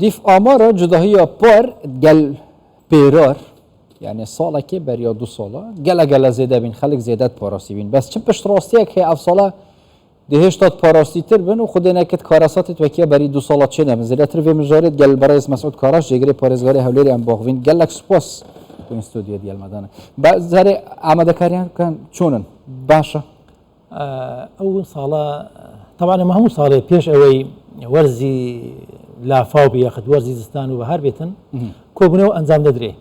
ديف آمارا جداهية بار قل بيرار يعني صالة كبر يا دو صالة قل زيادة بين خلق زيادات باراسي بين بس چپش راستيك هي اف صالة دهش تات باراسي تر بن و خود نكت كاراسات توكيا بري دو صالة چه نمزل تر في مجارد قل برايز مسعود كاراش جيگري پاريزگاري هوليري ام باغوين قل لك سپاس تو استوديو ديال مدانه بعد هاري عمد كاريان كان چونن باشا أول صالة طبعا ما هم صالة بيش أوي ورزي لا فاو بياخد ورزي زستان وبهار بيتن كوبنو أنزام ندري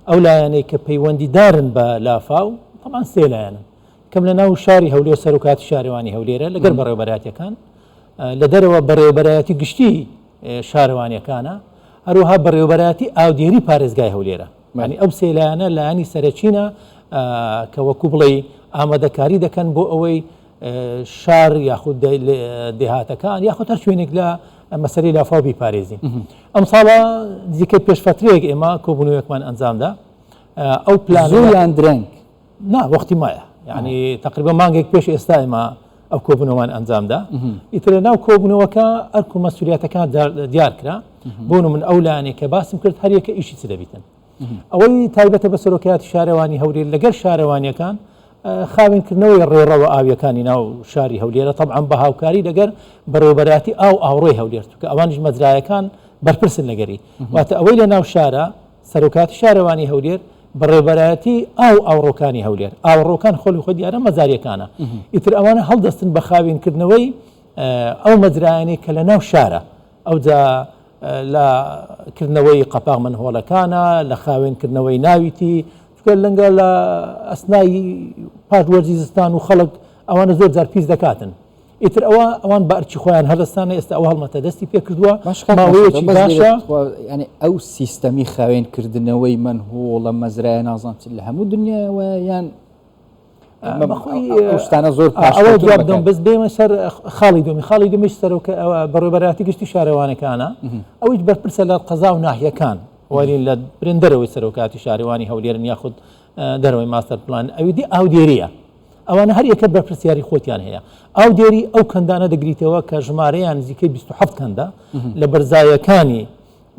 أو لا يعني كبيوندي دارن بلا فاو طبعا سيلا يعني كم لنا شاري هولي سروكات شارواني هوليرة لقر بريوبراتي كان لدروا بريوبراتي قشتي شارواني كان أروها بريوبراتي أو ديري باريزغاي هوليرة يعني أو سيلانا لاني سرچينا كوكوبلي آمدكاري دكان بو أوي شار ياخد دهاتا كان ياخد هرشوينك لا مسألة لا فاو بباريزي أم صالة ديكي بيش فتريق إما كوبنو يكمان أنزام دا أو بلان زولان درنك نا وقتي مايا يعني تقريبا مانجيك بيش استايما أو كوبنو مان أنزام دا يترنا كوبنو وكا أركو مسؤوليات كان ديار كرا بونو من أولاني كباسم كرت هريك إيشي سدبيتن أوي تايبة بسروكيات شارواني هولي لقر شارواني كان خاوين كرنوي الريرة وآوية كان ناو شاري هوليرة طبعا بهاوكاري لقر بروبراتي أو روي هوليرة أوانج مزرايا كان بربرسن لقري وات أوي لناو شارع سروكات شارواني هولير بروبراتي أو روكاني هولير أو روكان خلو خدي أنا مزاريا كان يتر أوانا هل دستن بخاوين كرنوي أو مزراياني كلناو شارع أو ذا لا كرنوي قباغ من هولا كان لخاوين كرنوي ناويتي قال لنقا لا أثناء باش ورزيزستان وخلق أوان زور زار بيز دكاتن يتر أوان بارتشي خوان هلستان استأوها المتدستي في كردوا ما ويتشي باشا يعني أو سيستمي خاوين كردنوي من هو لما زرعي نظام لها مو دنيا ويان بخوي أوستانا زور باش أول جواب دوم بس بيما سر خالي دومي سر بروبراتي قشتي شاروانا كان أو يجبر برسل القضاء وناحية كان ولين برندروي سروكاتي شارواني هوليرن ياخذ دروي ماستر بلان أو دي أو ديريا أو أنا هري أكبر برسياري خوتيان هي أو ديري أو كندانا دقريتوا كجماريان زيكي بيستحفظ كندا لبرزايا كاني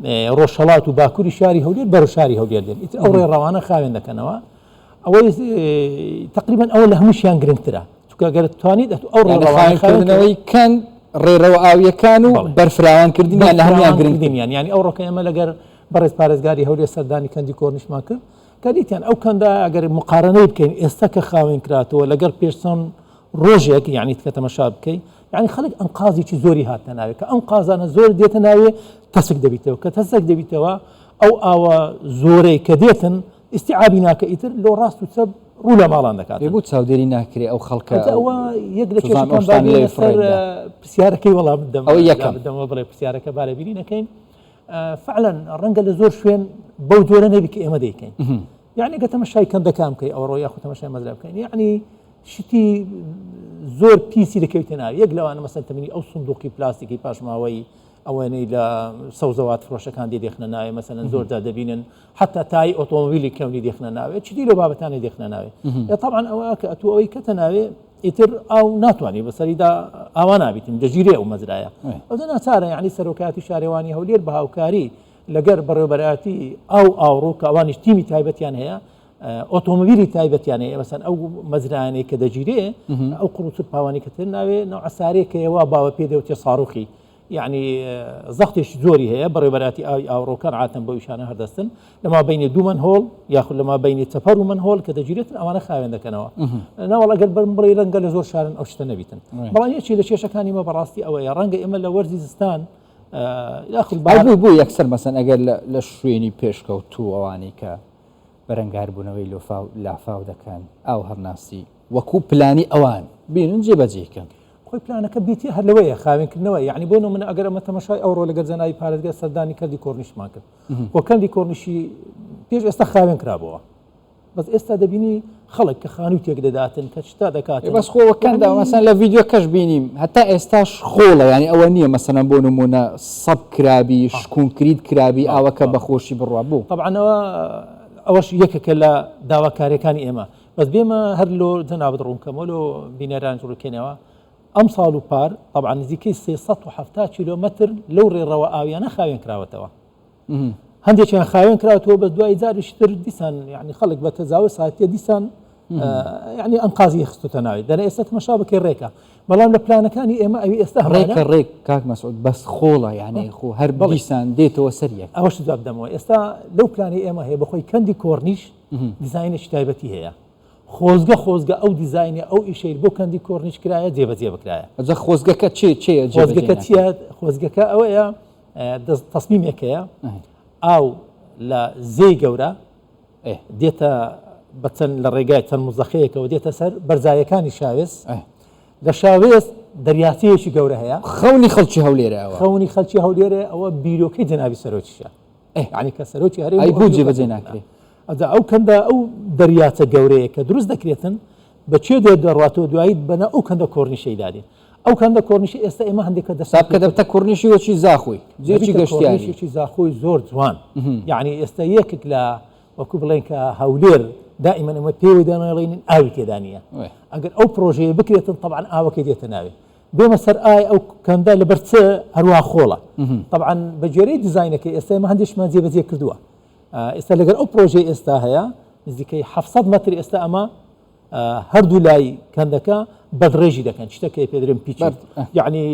روشالات وباكوري شاري هولير برو شاري هولير ديال أو روانا خاوين دكنوا أو تقريبا أول همش يان جرينترا تكا قالت توانيد أو روانا خاوين كان ريرو أو كانوا برفراوان كردين يعني هم يان جرينتين يعني أو ركا يما لقر برز بارزگاری هولي سرداني كندي كورنيش ماك كديتيان او كان دا اگر مقارنه بكين استك خاوين كراتو لقر بيرسون روجيك يعني تكتمشا بكي يعني خلق انقاذي شي زوري هاتناوي كانقاذ انا زور ديتناوي تسك دبيتو كتسك دبيتو او زوري كديتن استيعابنا كايتر لو راسو تسب رولا مالان دكات يبوت ساوديري ناكري او خلق او يقدر شي كان باقي بسياركي والله بدم او يكم بدم بلا بسيارك بالا بيننا كاين فعلا الرنقة اللي زور شوين بودورة نبيك إما ديكين يعني قد تمشي كان دكام كي أو رويا خو تمشي مزرعة كين يعني شتي زور بيسي لكيتنا يقلو أنا مثلا تمني أو صندوقي بلاستيكي باش ماوي أو أني لا صوزوات فروشة كان دي ديخنا ناوي مثلا زور دابينن حتى تاي أوتوموبيلي كوني ديخنا ناوي شتي لو بابا تاني ديخنا ناوي طبعا أواك أتو أوي كتناوي يتر أو ناتواني بس إذا أوانا بيتم جزيرة أو مزرعة أو ده نصارى يعني سروكاتي شارواني هولير بهاوكاري لقر بروبراتي أو روكا أوانش تيمي تايبت يعني هي أوتوموبيلي تايبت يعني مثلا أو مزرعة كدجيرة أو قروط باواني كترنا نوع ساري كيوا باوا بيدو تصاروخي يعني زختش زوري هي بروبراتي أو روكان عاتم بويشانه هردستن لما بين دومن هول ياخذ لما بين تفر ومن هول كدجيرة أوانا خاوين دكنوا أنا والله قلب مري رنقل زور شارن أو شتنا بيتن بلان يشي لشيء كاني ما براستي أو يا رنق إما لورزيزستان ياخذ بعد بو يكسر مثلا أقل لشويني بيشكو تو أواني ك برنقار بنوي لفاو لافاو دكان أو هرناسي وكو بلاني أوان بين جيبا جيكن خوي بلانك بيتي هلوية خاوين كنوي يعني بونو من أقرأ متى مشاي أورو لقر زناي بارد سرداني كردي كورنيش ماكر وكان دي كورنيشي بيج استخاوين كرابوا بس استدبيني خلق كخانوتي قداداتن كشتا دكاتن بس هو كان ده مثلا لفيديو كاش بيني حتى استاش خوله يعني اولنيه مثلا بونو مونا صب كرابي شكون كريد كرابي او كبخوشي بالرابو طبعا اوش يكك لا داوا كاري كان اما بس بما هرلو تنابد رون كمولو بينيران جرو كينوا ئەم ساڵ و پار طبعا نزیکەی 370 کیلۆمەتر لەو ڕێڕەوە ئاویانە خاوێن کراوەتەوە هەندێکیان خاوێن کراوەتەوە بە دوای جاریشتر دیسان یعنی خەڵک بە تەجاوز ساعتیە دیسان یعنی ئەنقازی خستوتە ناوی دەنە ئێستا تەماشا بکەی ڕێکە بەڵام لە پلانەکانی ئێمە ئەوی ئێستا ڕێکە ڕێک کاک مەسعود بەس خۆڵە یعنی خۆ هەر بەڵیسان دێتەوە سەریەک ئەوەش جواب دەمەوە ئێستا لەو پلانی ئێمە هەیە بەخۆی کەندی کۆرنیش دیزاینێکی تایبەتی هەیە خۆزگە ئەو دیزاینە ئەو ئیشەیر بۆ کەندی کۆرنیش کرایە جێبەجێ بکرایە ئەجا خۆزگەکە خۆزگەکە چیە خۆزگەکە ئەوەیە تەسمیمێکەیە ئاو لە زێی گەورە دێتە بەچەند لە ڕێگای چەند مزەخەیەکەوە دێتە سەر بەرزایەکانی شاوێز لە شاوێز دەریاچەیەکی گەورە هەیە خەونی خەڵکی هەولێرەوە خەونی خەڵکی هەولێرە ئەوە بیرۆکەی جەنابی سەرۆکیشە ینی کە سەرۆکی هەرێ ئەی بۆ جێبەجێ ناکرێت ئەدا ئەو کەندە ئەو دەریاچە گەورەیە کە دروست دەکرێتن بەچێ دەڕاتەوە دوایی بەنە ئەو کەندە کۆرنیشەی دادین ئەو کەندە کۆرنیشی ئێستا ئێمە هەندێکە دەساب کە دەبتە کۆرنیشی وەچی زاخۆی جێکی گەشتیاریی زاخۆی زۆر جوان یعنی ئێستا یەکێک لە وەکو بڵێن کە هەولێر دائما ئەمە پێوەی داناڵین ئاوی تێدا نیە ئەگەر ئەو پرۆژەیە بکرێتن طبعا ئاوەکەی دێتە ناوێ بێمە سەر ئای ئەو کەندە لە بەرچە هەروە خۆڵە طبعا بە جێرەی دیزاینەکەی ئێستا ئێمە هەندێکمان جێبەجێ کردووە ئێستا لەگەر ئەو پرۆژەی ئێستا هەیە نزیکەی 700 متر ئێستا ئەمە هەردوو لای کەندەکە بەدڕێژی دەکەن شتەکەی پێدرێن پیچ یعنی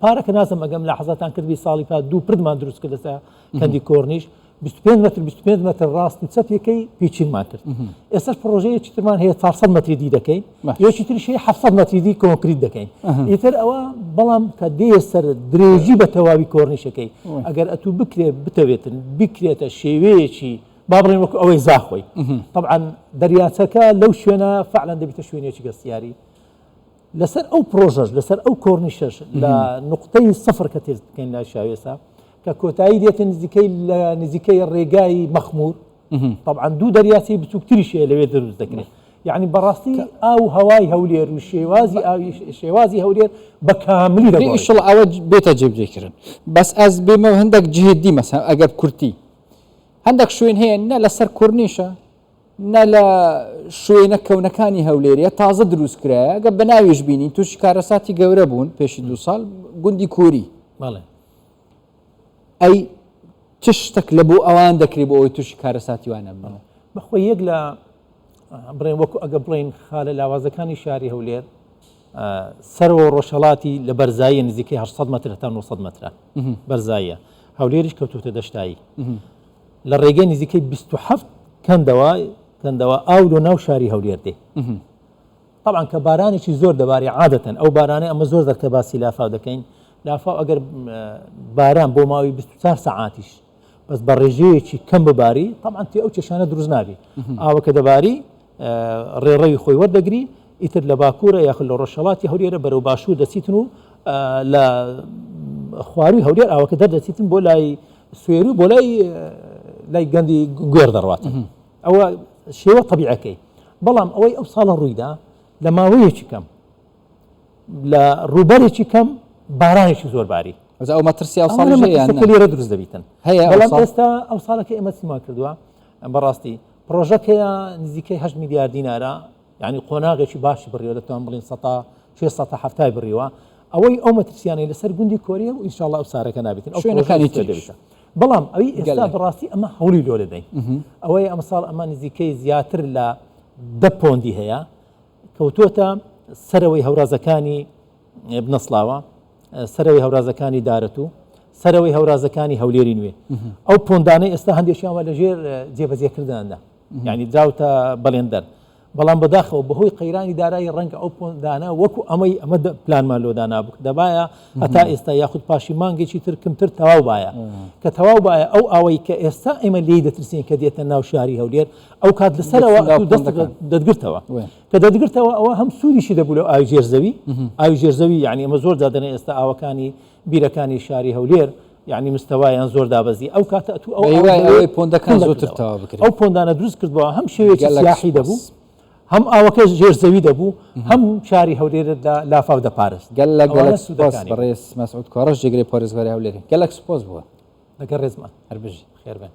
پارەکە نازم ئەگەم لە حەزاتان کردوی ساڵی پات دوو پردمان دروست کرد لەسا کەندی کۆرنیش 25 متر ڕاست و چەپێکەی پیچینمان کرد ئێستاش پرۆژەیەکی ترمان هەیە 400 متری دی دەکەین یەکی تریش 700 متری دی کۆنکریت دەکەین ئیتر ئەوە بەڵام کە دێ سەر درێژی بە تەواوی کۆرنیشەکەی ئەگەر ئەتوو بکرێت بتەوێتن بکرێتە شێوەیەکی با بڵێن وەکو ئەوەی زاخۆی طبعا دەریاچەکە لەو شوێنە فعلا دەبێتە شوێنێکی گەستیاری لەسەر ئەو پرۆژەش لەسەر ئەو کۆرنیشەش لە نقطەی سفر کە تێز بکەین لە شاوێسا کە کۆتایی دێتە نزیکەی ڕێگای مەخمور طبعا دوو دەریاچەی بچووکتریشەیە لەوێ دروست دەکرێت یعنی بەڕاستی ئاو هەوای هەولێر و شێوازی هەولێر بە کاملی دەشڵ ئەوە بێتە جێبجێکردن بەس ئەس بێمە هەندێک جهێدی مەسا ئەگەر کورتی هەندێک شوێن هەیە نە لەسەر کورنیشە نە لە شوێنە کەونەکانی هەولێریە تازە دروست کرایە ئەگە بە ناویش بینی تووشی کارەساتی گەورە بوون پێشی 2 ساڵ گوندی کووری ئەی چ شتێک لە بۆ ئەوان دەکری بۆ ئەوی تووشی کارەساتی وانە بن بەخۆی یەک لە بڵێن وەکو ئەگە بڵێن خالە لاوازەکانی شاری هەولێر سەرەوە ڕۆژهەڵاتی لە بەرزاییە نزیکەی 800 متر تا 900 مترە بەرزاییە هەولێریش کەوتوتە دەشتایی لە ڕێگەی نزیکەی 27 کەندەوە ئاو لە ناو شاری هەولێر دێ طبعا کە بارانێکی زۆر دەباری عادەتەن ئەو بارانە ئەمە زۆر دەکتە باسی لافاو دەکەین لافاو ئەگەر باران بۆ ماوەی 24 ساعاتیش بەس بە ڕێژەیەکی کەم بباری طبعا تی ئەو چێشانە دروست نابی ئاوەکە دەباری ڕێڕەوی خۆی وەردەگری ئیتر لە باکوورە یاخود لە ڕۆژهەڵاتی هەولێرە بەرەو باشوور دەچیتن و لە خواروی هەولێر ئاوەکە دەردەچیتن بۆ لای سوێر و بۆ لای گەندی گوێر دەڕواتن ئەوە شێوە طبیعەکەی بەڵام ئەوەی ئەو ساڵە ڕوویدا لە ماوەیەکی کەم لە ڕووبەرێکی کەم بارانێکی زۆر باری ئەو مەترسی ئەو ساڵی لێرە دروست دەبیتن بەڵام ئێستا ئەو ساڵەکە ئێمە چیمان کردووە بەڕاستی پرۆژەکەیە نزیکەی 8 میلیارد دینارە یعنی قۆناغێکی باشی بڕیوە دەتوان بڵین 670 بڕیوە ئەوەی ئەو مەترسیانەی لەسەر گوندی کۆریە و ئینشاءالله ئەو سارەکە نابێتن شوێنەکانی دەبێتە بەڵام ئەوی ئێستا بەڕاستی ئەمە هەوڵی لۆ دەدەین ئەوەی ئەمە ساڵ ئەمە نزیکەی زیاتر لە 10 پۆندی هەیە کەوتوتە سەرەوەی هەورازەکانی بنەسڵاوە سەرەوەی هەورازەکانی دارەت و سەرەوەی هەورازەکانی هەولێری نوێ ئەو پۆندانەی ئێستا هەندێکیانوە لەژێر جێبەجێکردندا یعنی دراوتە بەڵێندەر بەڵام بەداخەوە بەهۆی قەیرانی دارایی ڕەنگە ئەو پۆندانە وەکو ئەمە پلانمان لۆدانا بوو دەبایە هەتا ئێستا یاخود پاشی مانگێکی تر کمتر تەواو باە کە تەواو باە ئەو ئەوەی کە ئێستا ئێمە لێی دەترسین کە دێتە ناو شاری هەولێر ئەو کات لەسەرەوە دەست دەتگرتەوە کە دەتگرتەوە ئەوە هەم سوودیشی دەبوو لە ئاوی ژێرزەوی ئاوی ژێرزەوی یعنی ئەمە زۆر دادەنە ئێستا ئاوەکانی بیرەکانی شاری هەولێر یعنی مستەوایان زۆر دابەزی ئەو کاتە ئەوەی پۆندەکان زۆرتر تەواو بکرێت ئەو پۆندانە دروست کردبووە هەم شێوەیەکی سیاحی دەبوو هەم ئاوەکە ژێرزەوی دەبوو هەم شاری هەولێر لافاو دەپارست گەلک سوپاس بەڕێز مەسعود کۆڕەش جێگرەی پارێزگاری هەولێر گەلک سوپاس بووە لەگەڵ ڕێزمان هەر بژی خێر بێن